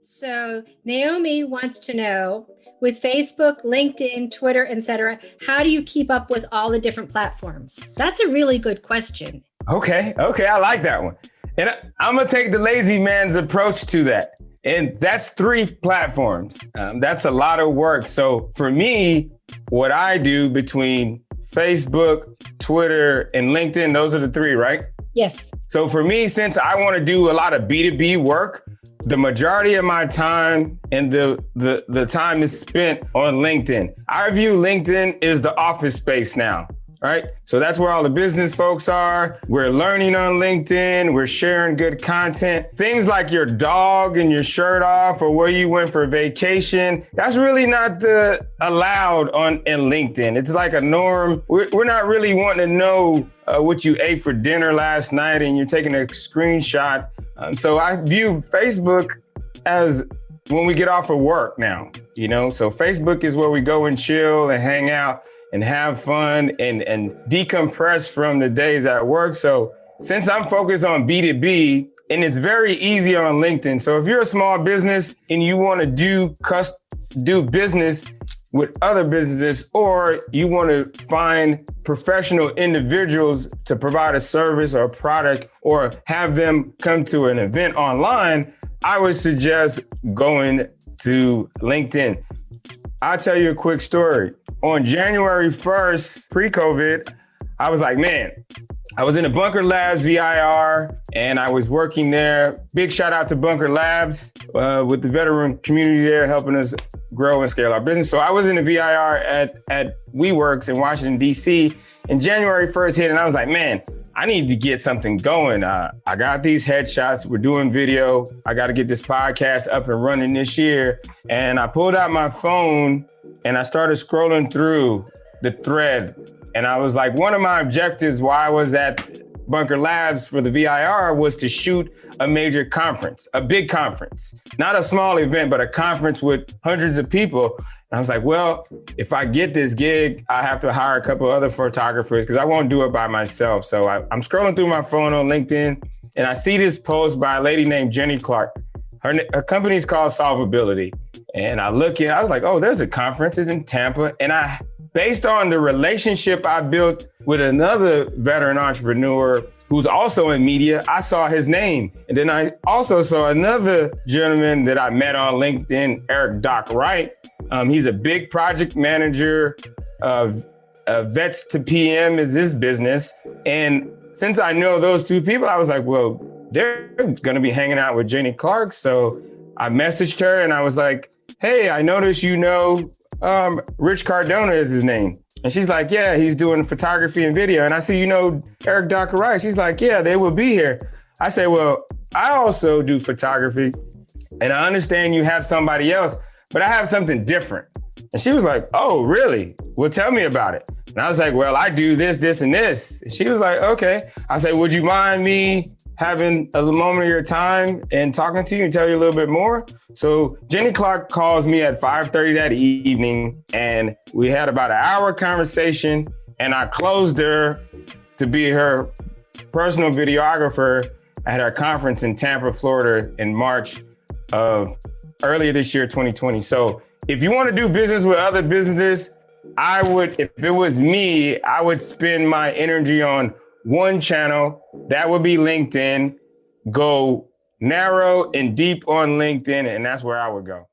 So Naomi wants to know, with Facebook, LinkedIn, Twitter, etc., how do you keep up with all the different platforms? That's a really good question. Okay, I like that one. And I'm gonna take the lazy man's approach to that. And that's 3 platforms. That's a lot of work. So for me, what I do between Facebook, Twitter, and LinkedIn, those are the 3, right? Yes. So for me, since I want to do a lot of B2B work, the majority of my time and the time is spent on LinkedIn. I view LinkedIn as the office space now, right? So that's where all the business folks are. We're learning on LinkedIn. We're sharing good content. Things like your dog and your shirt off or where you went for vacation, that's really not allowed in LinkedIn. It's like a norm. We're not really wanting to know what you ate for dinner last night and you're taking a screenshot. So I view Facebook as when we get off of work now, so Facebook is where we go and chill and hang out and have fun and decompress from the days at work. So since I'm focused on B2B, and it's very easy on LinkedIn. So if you're a small business and you want to do business with other businesses, or you want to find professional individuals to provide a service or a product or have them come to an event online, I would suggest going to LinkedIn. I'll tell you a quick story. On January 1st, pre-COVID, I was like, man, I was in a Bunker Labs VIR and I was working there. Big shout out to Bunker Labs with the veteran community there helping us grow and scale our business. So I was in the VIR at WeWorks in Washington, DC, and January 1st hit and I was like, man, I need to get something going. I got these headshots. We're doing video. I got to get this podcast up and running this year. And I pulled out my phone and I started scrolling through the thread. And I was like, one of my objectives while I was at Bunker Labs for the VIR was to shoot a major conference, a big conference, not a small event, but a conference with hundreds of people. And I was like, well, if I get this gig, I have to hire a couple other photographers because I won't do it by myself. So I'm scrolling through my phone on LinkedIn and I see this post by a lady named Jenny Clark. Her company's called Solvability. And I was like, oh, there's a conference. It's in Tampa. And based on the relationship I built with another veteran entrepreneur who's also in media, I saw his name. And then I also saw another gentleman that I met on LinkedIn, Eric Doc Wright. He's a big project manager of Vets to PM is his business. And since I know those 2 people, I was like, well, they're going to be hanging out with Jenny Clark. So I messaged her and I was like, hey, I noticed Rich Cardona is his name. And she's like, yeah, he's doing photography and video. And I said, Eric Doc Wright. She's like, yeah, they will be here. I said, well, I also do photography and I understand you have somebody else, but I have something different. And she was like, oh, really? Well, tell me about it. And I was like, well, I do this, this, and this. And she was like, okay. I said, would you mind me having a moment of your time and talking to you and tell you a little bit more? So Jenny Clark calls me at 5:30 that evening and we had about an hour conversation and I closed her to be her personal videographer at our conference in Tampa, Florida in March of earlier this year, 2020. So if you want to do business with other businesses, if it was me, I would spend my energy on one channel, that would be LinkedIn. Go narrow and deep on LinkedIn, and that's where I would go.